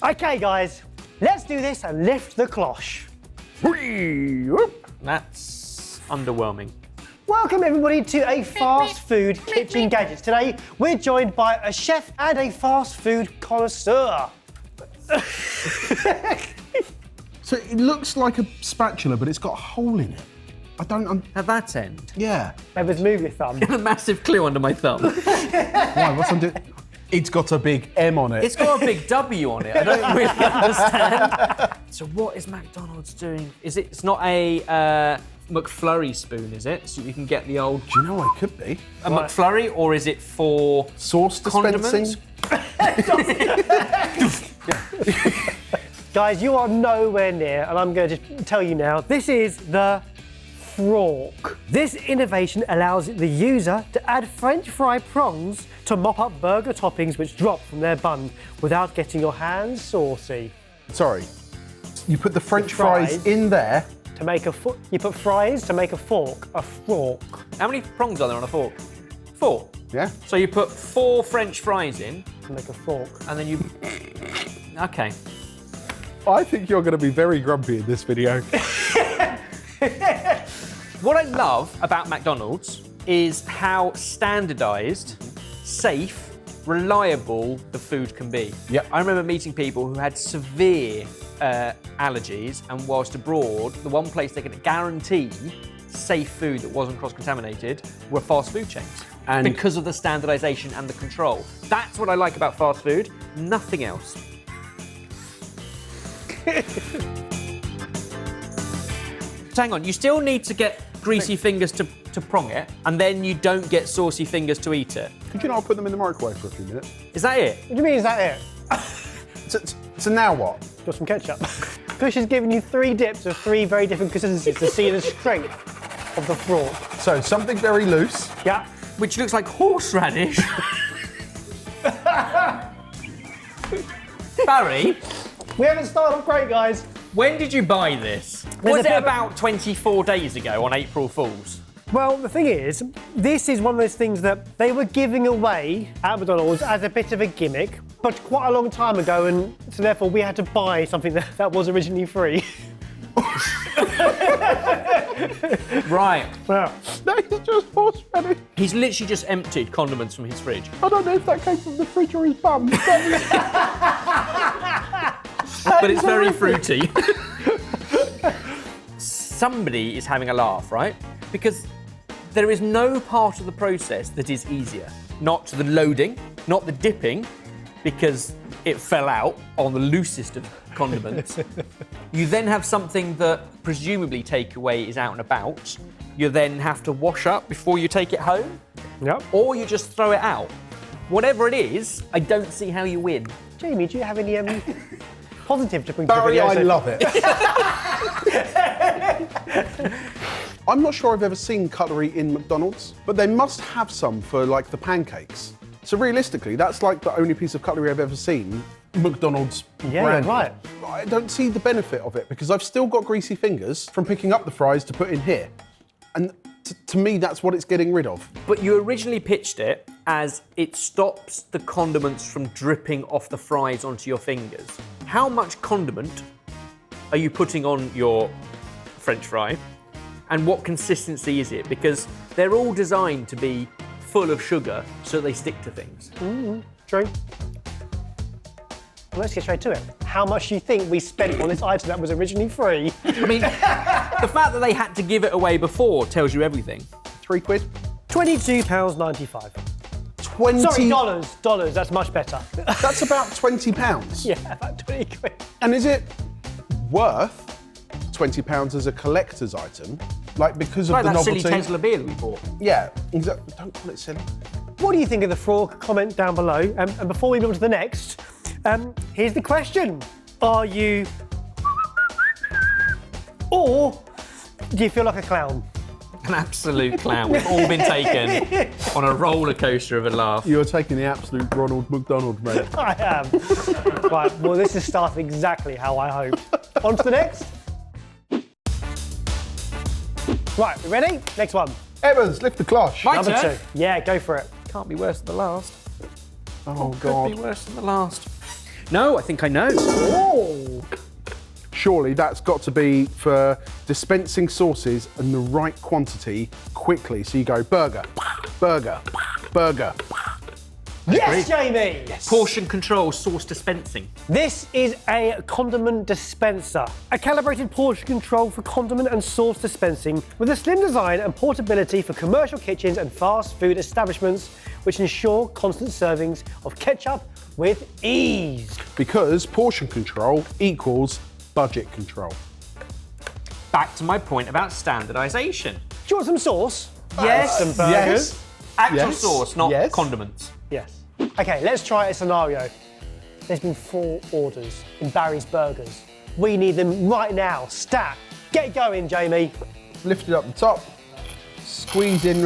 Okay, guys, let's do this and lift the cloche. That's underwhelming. Welcome, everybody, to a fast food kitchen gadgets. Today, we're joined by a chef and a fast food connoisseur. So it looks like a spatula, but it's got a hole in it. I don't... At that end? Yeah. Eva's move your thumb. A massive clue under my thumb. Why? What's under... It's got a big M on it. It's got a big W on it. I don't really understand. So what is McDonald's doing? It's not a McFlurry spoon, is it? So you can get the old... Do you know what it could be? A McFlurry, or is it for... Sauce dispensing? Guys, you are nowhere near, and I'm going to just tell you now, this is the fork. This innovation allows the user to add French fry prongs to mop up burger toppings which drop from their bun without getting your hands saucy. Sorry. You put the French fries in there. To make a you put fries to make a fork. How many prongs are there on a fork? 4. Yeah. So you put 4 French fries in. To make a fork. And then you... Okay. I think you're going to be very grumpy in this video. What I love about McDonald's is how standardised, safe, reliable the food can be. Yep. I remember meeting people who had severe allergies, and whilst abroad, the one place they could guarantee safe food that wasn't cross-contaminated were fast food chains. And because of the standardisation and the control. That's what I like about fast food, nothing else. So hang on, you still need to get greasy fingers to prong it, and then you don't get saucy fingers to eat it. could you not put them in the microwave for a few minutes? Is that it? What do you mean, is that it? So now what? Got some ketchup. Kush has given you 3 dips of 3 very different consistencies to see the strength of the fork. So something very loose. Yeah. Which looks like horseradish. Barry, We haven't started off great, guys. when did you buy this? There's Was a it bit of- about 24 days ago on April Fool's? Well, the thing is, this is one of those things that they were giving away at McDonald's as a bit of a gimmick, but quite a long time ago, and so therefore we had to buy something that was originally free. Right. Well, No, it's just horseradish. He's literally just emptied condiments from his fridge. I don't know if that came from the fridge or his bum. But it's very fruity. Somebody is having a laugh, right? Because there is no part of the process that is easier. Not the loading, not the dipping, because it fell out on the loosest of condiments. You then have something that presumably takeaway is out and about. You then have to wash up before you take it home, yep. or you just throw it out. Whatever it is, I don't see how you win. Jamie, do you have any positive to bring to the Barry, video? I love it. I'm not sure I've ever seen cutlery in McDonald's, but they must have some for like the pancakes. So realistically, that's like the only piece of cutlery I've ever seen McDonald's Yeah, brand. right. I don't see the benefit of it because I've still got greasy fingers from picking up the fries to put in here. And to me, that's what it's getting rid of. But you originally pitched it as it stops the condiments from dripping off the fries onto your fingers. How much condiment are you putting on your French fry? And what consistency is it? Because they're all designed to be full of sugar so they stick to things. True. Well, let's get straight to it. How much do you think we spent on this item that was originally free? I mean, the fact that they had to give it away before tells you everything. £3? £22.95. 20. Sorry, dollars, that's much better. That's about £20. Yeah, about 20 quid. And is it worth £20 as a collector's item? Like because of Like the that novelty? silly Tesla beer that we bought. Yeah, exactly. Don't call it silly. What do you think of the frog? Comment down below. And before we move on to the next, here's the question. Are you... Or do you feel like a clown? An absolute clown. We've all been taken on a roller coaster of a laugh. You're taking the absolute Ronald McDonald, mate. I am. Right, well, this is starting exactly how I hoped. On to the next. Right, we ready? Next one. Evans, lift the cloche. My Number turn. 2. Yeah, go for it. Can't be worse than the last. Oh, Could God. be worse than the last. No, I think I know. Oh! Surely that's got to be for dispensing sauces in the right quantity quickly. So you go burger, burger, burger. Yes, Jamie! Portion control, sauce dispensing. This is a condiment dispenser. A calibrated portion control for condiment and sauce dispensing with a slim design and portability for commercial kitchens and fast food establishments, which ensure constant servings of ketchup with ease. Because portion control equals budget control. Back to my point about standardisation. Do you want some sauce? Yes. Some burgers? Yes. Actual Yes. sauce, not Yes. condiments. Yes. Okay, let's try a scenario. There's been 4 orders in Barry's Burgers. We need them right now. Stat. Get going, Jamie. Lift it up the top, squeeze in.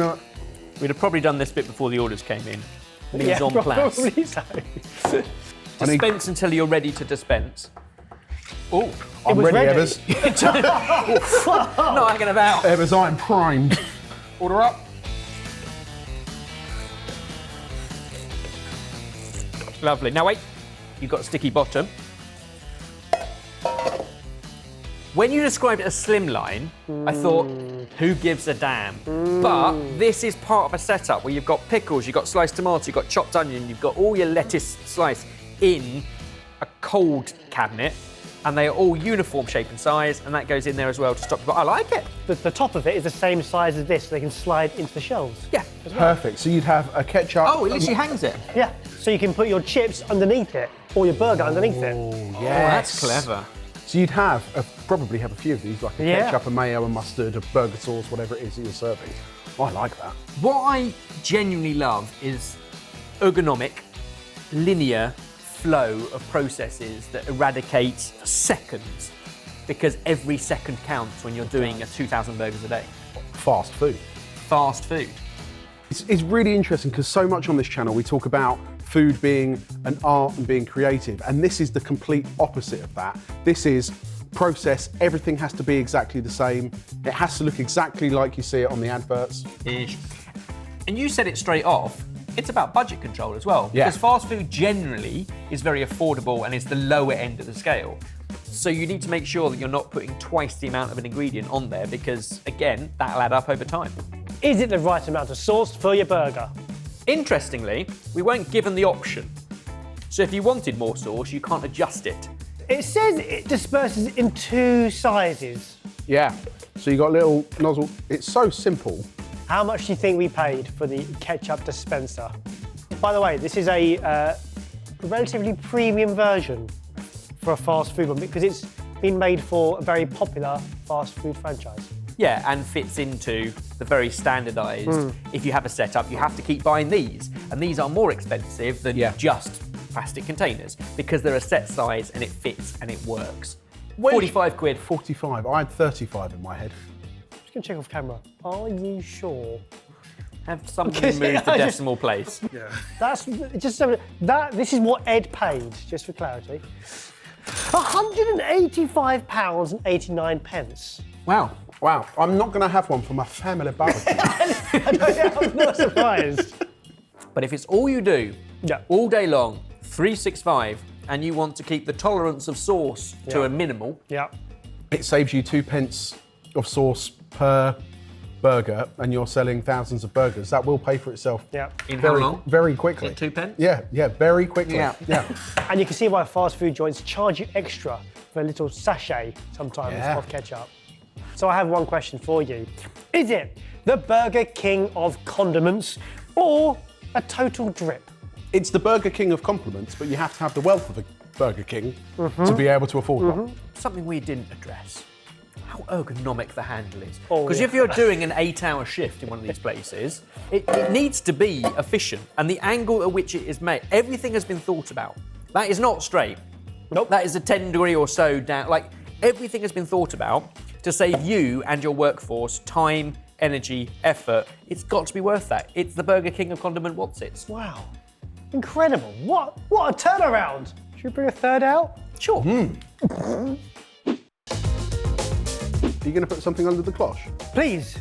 We'd have probably done this bit before the orders came in. Mise en place. probably so. Dispense until you're ready to dispense. Oh, I'm was ready, ready. Evers. not hanging about. Evers, I'm primed. Order up. Lovely. Now wait, you've got a sticky bottom. When you described it as slimline, I thought, who gives a damn? But this is part of a setup where you've got pickles, you've got sliced tomato, you've got chopped onion, you've got all your lettuce sliced in a cold cabinet, and they are all uniform shape and size, and that goes in there as well to stop you. But I like it. The top of it is the same size as this, so they can slide into the shelves. Yeah. Perfect. So you'd have a ketchup. Oh, it literally hangs it. Yeah, so you can put your chips underneath it, or your burger underneath it. Oh, that's clever. So you'd have probably have a few of these, like a Yeah. ketchup, a mayo, a mustard, a burger sauce, whatever it is that you're serving. Oh, I like that. What I genuinely love is ergonomic, linear flow of processes that eradicate seconds, because every second counts when you're doing a 2,000 burgers a day. Fast food. Fast food. It's really interesting because so much on this channel we talk about food being an art and being creative, and this is the complete opposite of that. This is process, everything has to be exactly the same. It has to look exactly like you see it on the adverts. Ish. And you said it straight off, it's about budget control as well. Yeah. Because fast food generally is very affordable and is the lower end of the scale. So you need to make sure that you're not putting twice the amount of an ingredient on there because, again, that'll add up over time. Is it the right amount of sauce for your burger? Interestingly, we weren't given the option. So if you wanted more sauce, you can't adjust it. It says it disperses in 2 sizes. Yeah. So you got a little nozzle. It's so simple. How much do you think we paid for the ketchup dispenser? By the way, this is a relatively premium version for a fast food one because it's been made for a very popular fast food franchise. Yeah, and fits into the very standardised, if you have a setup, you have to keep buying these. And these are more expensive than just plastic containers because they're a set size and it fits and it works. 45 quid. 45. I had 35 in my head. Just gonna check off camera. Are you sure? Have somebody move the decimal place. That's just so that. This is what Ed paid, just for clarity. £185.89. Wow. Wow. I'm not going to have one for my family barbecue. I'm not surprised. But if it's all you do, Yeah. all day long, 365, and you want to keep the tolerance of sauce to a minimal, Yeah. It saves you 2 pence of sauce per burger, and you're selling thousands of burgers. That will pay for itself. Yeah. in how long? Very quickly. 2 pence? Yeah, very quickly. Yeah. And you can see why fast food joints charge you extra for a little sachet sometimes Yeah. of ketchup. So I have one question for you. Is it the Burger King of condiments or a total drip? It's the Burger King of compliments, but you have to have the wealth of a Burger King to be able to afford one. Something we didn't address. How ergonomic the handle is. Oh, Because yeah. if you're doing an 8-hour shift in one of these places, it needs to be efficient. And the angle at which it is made, everything has been thought about. That is not straight. Nope. That is a 10 degree or so down. Like, everything has been thought about to save you and your workforce time, energy, effort. It's got to be worth that. It's the Burger King of condiment what's-its. Wow. Incredible. What a turnaround. Should we bring a third out? Sure. Are you going to put something under the cloche? Please,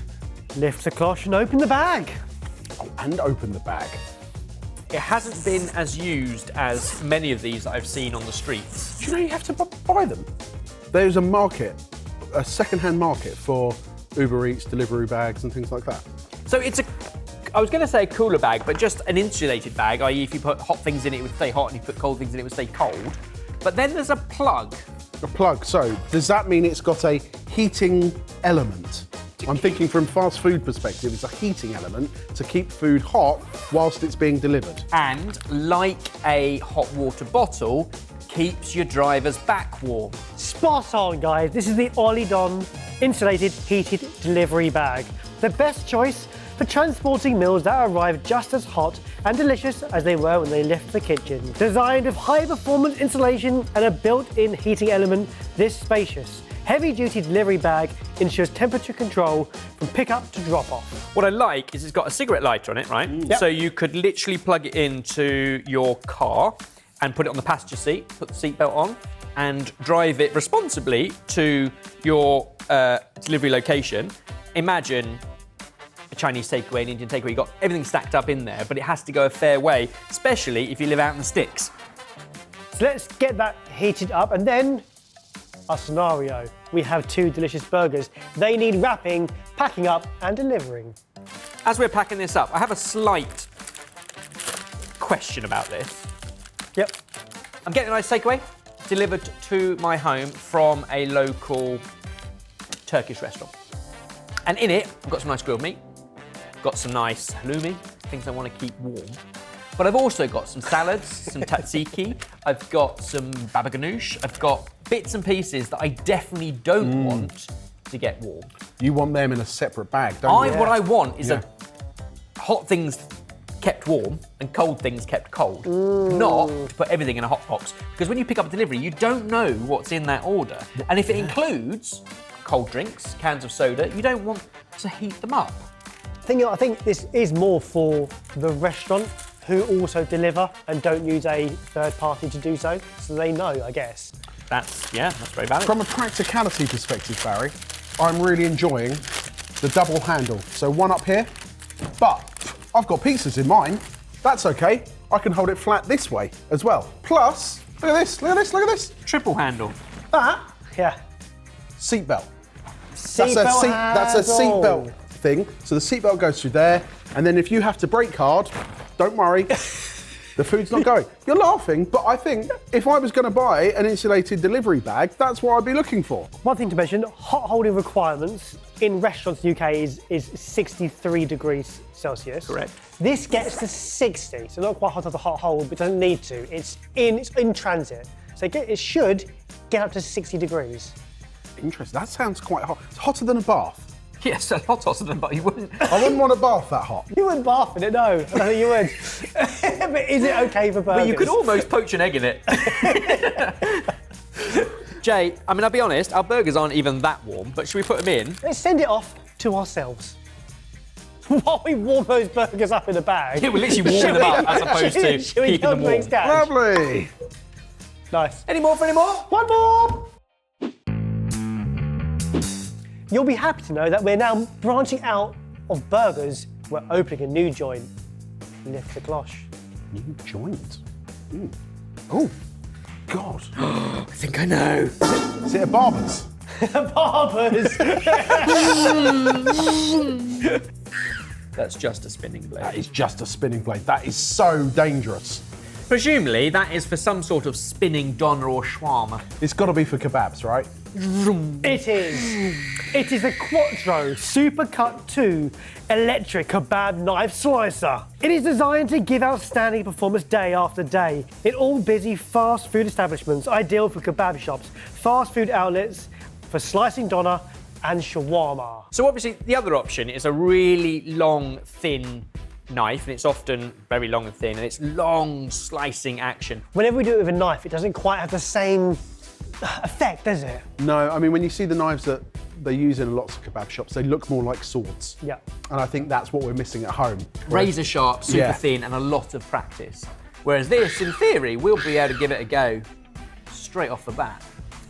lift the cloche and open the bag. Oh, and open the bag. It hasn't been as used as many of these that I've seen on the streets. Do you know you have to buy them? There's a market, a second-hand market for Uber Eats, delivery bags and things like that. So it's I was going to say a cooler bag, but just an insulated bag, i.e. if you put hot things in it, it would stay hot, and if you put cold things in it, it would stay cold. But then there's a plug. A plug, so does that mean it's got a heating element? I'm thinking from fast food perspective, it's a heating element to keep food hot whilst it's being delivered. And like a hot water bottle, keeps your driver's back warm. Spot on, guys. This is the Olidon insulated heated delivery bag. The best choice for transporting meals that arrive just as hot and delicious as they were when they left the kitchen. Designed with high-performance insulation and a built-in heating element, this spacious, heavy-duty delivery bag ensures temperature control from pickup to drop-off. What I like is it's got a cigarette lighter on it, right? Yep. So you could literally plug it into your car and put it on the passenger seat, put the seatbelt on, and drive it responsibly to your delivery location. Imagine a Chinese takeaway, an Indian takeaway, you've got everything stacked up in there, but it has to go a fair way, especially if you live out in the sticks. So let's get that heated up, and then our scenario. We have 2 delicious burgers. They need wrapping, packing up, and delivering. As we're packing this up, I have a slight question about this. Yep. I'm getting a nice takeaway delivered to my home from a local Turkish restaurant. And in it, I've got some nice grilled meat, got some nice halloumi, things I want to keep warm. But I've also got some salads, some tzatziki, I've got some baba ganoush, I've got bits and pieces that I definitely don't want to get warm. You want them in a separate bag, don't you? What I want is a hot things kept warm and cold things kept cold, not to put everything in a hot box. Because when you pick up a delivery, you don't know what's in that order. And if it includes cold drinks, cans of soda, you don't want to heat them up. I think this is more for the restaurant who also deliver and don't use a third party to do so. So they know, I guess. That's very valid. From a practicality perspective, Barry, I'm really enjoying the double handle. So one up here, but I've got pizzas in mine. That's okay. I can hold it flat this way as well. Plus, look at this, look at this, look at this. Triple handle. That, yeah. Seatbelt. Seatbelt That's a seatbelt thing. So the seatbelt goes through there, and then if you have to brake hard, don't worry, the food's not going. You're laughing, but I think if I was going to buy an insulated delivery bag, that's what I'd be looking for. One thing to mention, hot holding requirements in restaurants in the UK is 63 degrees Celsius. Correct. This gets to 60, so not quite hot as a hot hold, but doesn't need to. It's in transit, so it should get up to 60 degrees. Interesting. That sounds quite hot. It's hotter than a bath. Yes, a lot hotter than, but you wouldn't. I wouldn't want a bath that hot. You wouldn't bath in it, no. I don't think you would. But is it okay for burgers? But you could almost poach an egg in it. Jay, I mean, I'll be honest, our burgers aren't even that warm, but should we put them in? Let's send it off to ourselves. While we warm those burgers up in a bag. Yeah, we're literally warming them up as opposed to keeping them warm. Lovely. Nice. Any more for any more? One more! You'll be happy to know that we're now branching out of burgers. We're opening a new joint. Lift the cloche. New joint. Oh, God. I think I know. Is it a barber's? Barbers! That's just a spinning blade. That is just a spinning blade. That is so dangerous. Presumably, that is for some sort of spinning doner or shawarma. It's got to be for kebabs, right? It is. It is the Quattro Supercut 2 electric kebab knife slicer. It is designed to give outstanding performance day after day in all busy fast food establishments, ideal for kebab shops, fast food outlets, for slicing doner and shawarma. So obviously, the other option is a really long, thin knife, and it's often very long and thin, and it's long slicing action. Whenever we do it with a knife, it doesn't quite have the same effect, does it? No, I mean, when you see the knives that they use in lots of kebab shops, they look more like swords. Yeah. And I think that's what we're missing at home. Razor sharp, super thin, and a lot of practice. Whereas this, in theory, we'll be able to give it a go straight off the bat.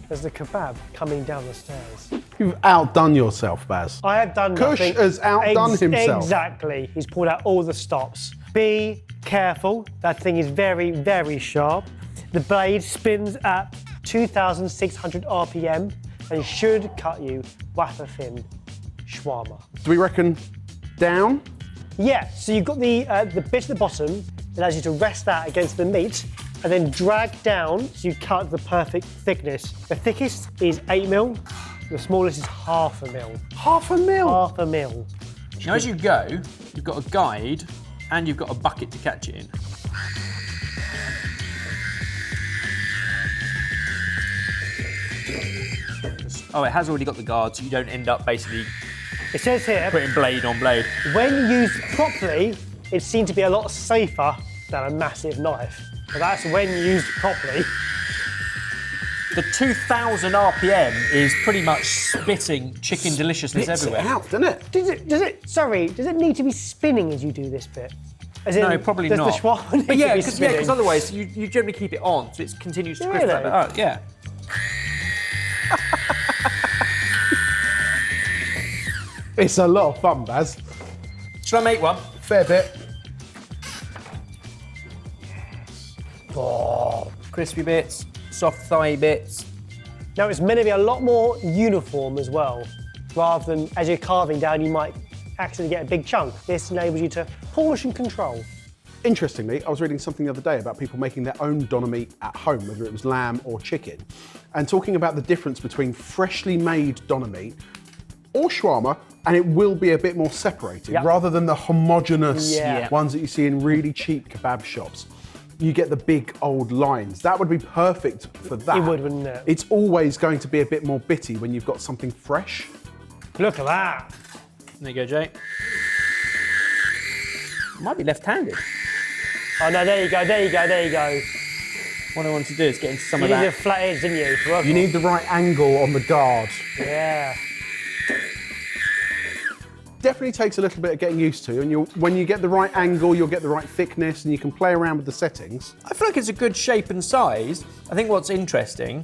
There's the kebab coming down the stairs. You've outdone yourself, Baz. I have done Kush nothing. has outdone himself. Exactly. He's pulled out all the stops. Be Careful, that thing is very, very sharp. The blade spins at 2,600 RPM and should cut you wafer thin shawarma. Do we reckon down? Yeah, so you've got the bit at the bottom that allows you to rest that against the meat and then drag down so you cut the perfect thickness. The thickest is 8mm, the smallest is 1/2 mil. 1/2 mil? 1/2 mil. Now, as you go, you've got a guide and you've got a bucket to catch it in. Oh, it has already got the guard, so you don't end up basically It says here, putting blade on blade. when used properly, it's seen to be a lot safer than a massive knife. But that's when used properly. The 2,000 RPM is pretty much spitting chicken deliciousness Spits everywhere. it out, doesn't it? Does it need to be spinning as you do this bit? As in, No, probably does not. the shawarma need But to yeah, be because spinning? otherwise you generally keep it on, so it continues to crisp Really? that bit. Oh, yeah. It's a lot of fun, Baz. Shall I make one? Fair bit. Oh, crispy bits, soft thigh bits. Now it's meant to be a lot more uniform as well, rather than as you're carving down you might accidentally get a big chunk. This enables you to portion control. Interestingly, I was reading something the other day about people making their own doner meat at home, whether it was lamb or chicken, and talking about the difference between freshly made doner meat or shawarma, and it will be a bit more separated, Yep. rather than the homogenous Yeah. ones that you see in really cheap kebab shops. You get the big old lines. That would be perfect for that. It would, wouldn't it? It's always going to be a bit more bitty when you've got something fresh. Look at that. There you go, Jay. Might be left-handed. Oh no, there you go, there you go, there you go. What I want to do is get into some You of need a that. flat edge, didn't you? to work You on? need the right angle on the guard. Yeah. Definitely takes a little bit of getting used to, and when you get the right angle, you'll get the right thickness, and you can play around with the settings. I feel like it's a good shape and size. I think what's interesting,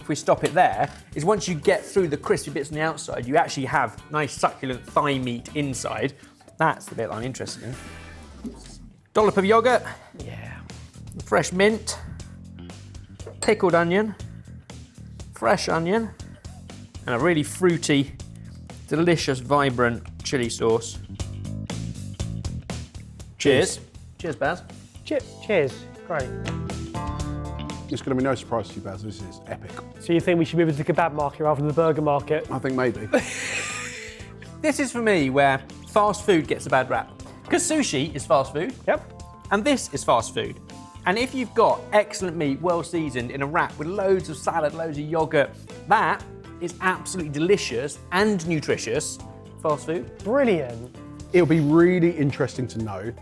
if we stop it there, is once you get through the crispy bits on the outside, you actually have nice succulent thigh meat inside. That's the bit I'm interested in. Dollop of yogurt, Yeah. fresh mint, pickled onion, fresh onion, and a really fruity, delicious, vibrant chili sauce. Cheers. Cheers, Baz. Cheers. Great. It's going to be no surprise to you, Baz. This is epic. So you think we should move into the kebab market rather than the burger market? I think maybe. This is for me where fast food gets a bad rap. Because sushi is fast food, Yep. and this is fast food. And if you've got excellent meat, well seasoned, in a wrap with loads of salad, loads of yogurt, that is absolutely delicious and nutritious fast food. Brilliant. It'll be really interesting to know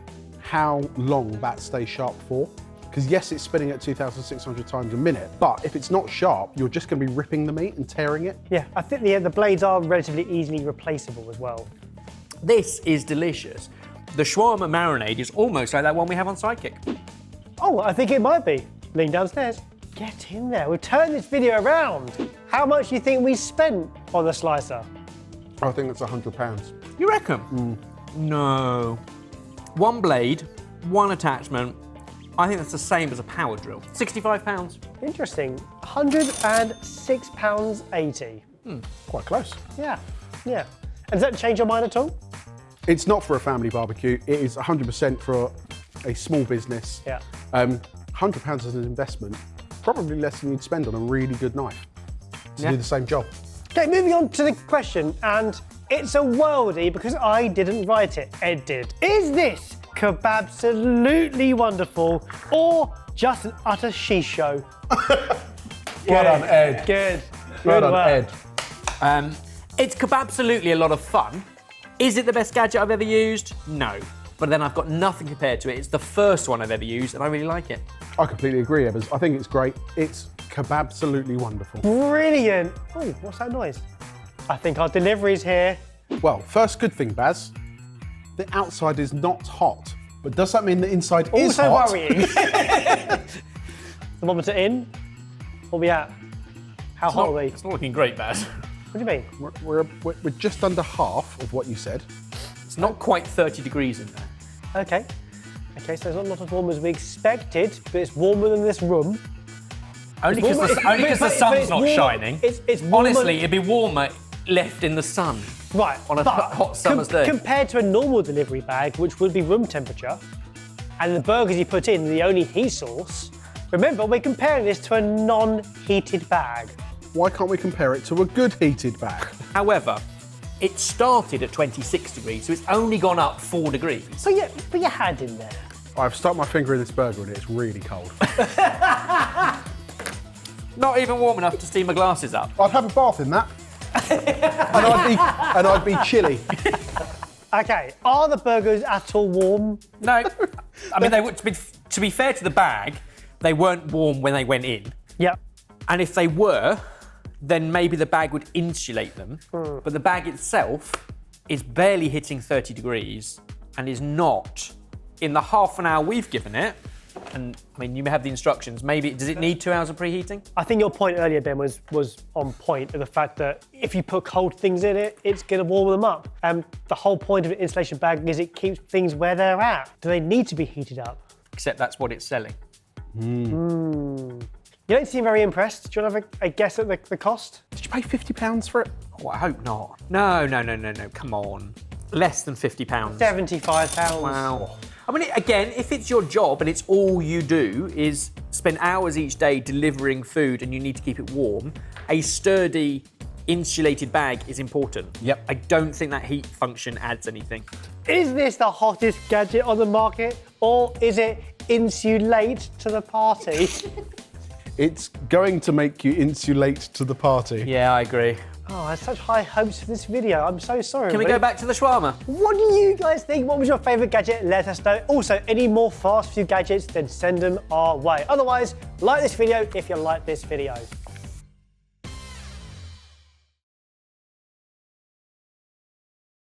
how long that stays sharp for. Because yes, it's spinning at 2,600 times a minute, but if it's not sharp, you're just going to be ripping the meat and tearing it. Yeah, I think the blades are relatively easily replaceable as well. This is delicious. The shawarma marinade is almost like that one we have on Sidekick. Oh, I think it might be. Lean downstairs. Get in there. We've turned this video around. How much do you think we spent on the slicer? I think that's £100. You reckon? No. One blade, one attachment. I think that's the same as a power drill. £65. Interesting. £106.80. Quite close. Yeah, yeah. And does that change your mind at all? It's not for a family barbecue. It is 100% for a small business. Yeah. £100 as an investment, probably less than you'd spend on a really good knife to Yeah. do the same job. Okay, moving on to the question, and it's a worldie because I didn't write it, Ed did. Is this kebab-absolutely wonderful or just an utter she show? Well done, Ed. Good. Well Good done, work. Ed. It's kebab-absolutely a lot of fun. Is it the best gadget I've ever used? No. But then I've got nothing compared to it. It's the first one I've ever used, and I really like it. I completely agree, Evans. I think it's great. It's kebab-absolutely wonderful. Brilliant. Oh, what's that noise? I think our delivery's here. Well, first good thing, Baz. The outside is not hot. But does that mean the inside is Also hot? worrying. Thermometer in. What are we at? How hot are we? It's not looking great, Baz. What do you mean? We're just under half of what you said. It's not quite 30 degrees in there. Okay. Okay, so it's not as warm as we expected, but it's warmer than this room. Only because the but sun's it's not warmer- shining. it's warmer- Honestly, it'd be warmer left in the sun. Right, On a but hot summer's day. Compared to a normal delivery bag, which would be room temperature, and the burgers you put in, the only heat source, remember, we're comparing this to a non-heated bag. Why can't we compare it to a good heated bag? However, it started at 26 degrees, so it's only gone up 4 degrees. So yeah, put your hand in there. I've stuck my finger in this burger and it's really cold. Not even warm enough to steam my glasses up. I'd have a bath in that. and I'd be chilly. Okay, are the burgers at all warm? No, I mean, they would, to be fair to the bag, they weren't warm when they went in. Yep. And if they were, then maybe the bag would insulate them. But the bag itself is barely hitting 30 degrees and is not, in the half an hour we've given it, and I mean, you may have the instructions, maybe, does it need 2 hours of preheating? I think your point earlier, Ben, was on point of the fact that if you put cold things in it, it's going to warm them up. The whole point of an insulation bag is it keeps things where they're at. Do they need to be heated up? Except that's what it's selling. You don't seem very impressed. Do you want to have a guess at the cost? Did you pay £50 for it? Oh, I hope not. No, come on. Less than £50. £75. Wow. I mean, again, if it's your job and it's all you do is spend hours each day delivering food and you need to keep it warm, a sturdy, insulated bag is important. Yep. I don't think that heat function adds anything. Is this the hottest gadget on the market, or is it insulate to the party? It's going to make you insulate to the party. Yeah, I agree. Oh, I had such high hopes for this video. I'm so sorry. Can we go back to the shawarma? What do you guys think? What was your favourite gadget? Let us know. Also, any more fast food gadgets, then send them our way. Otherwise, like this video if you like this video.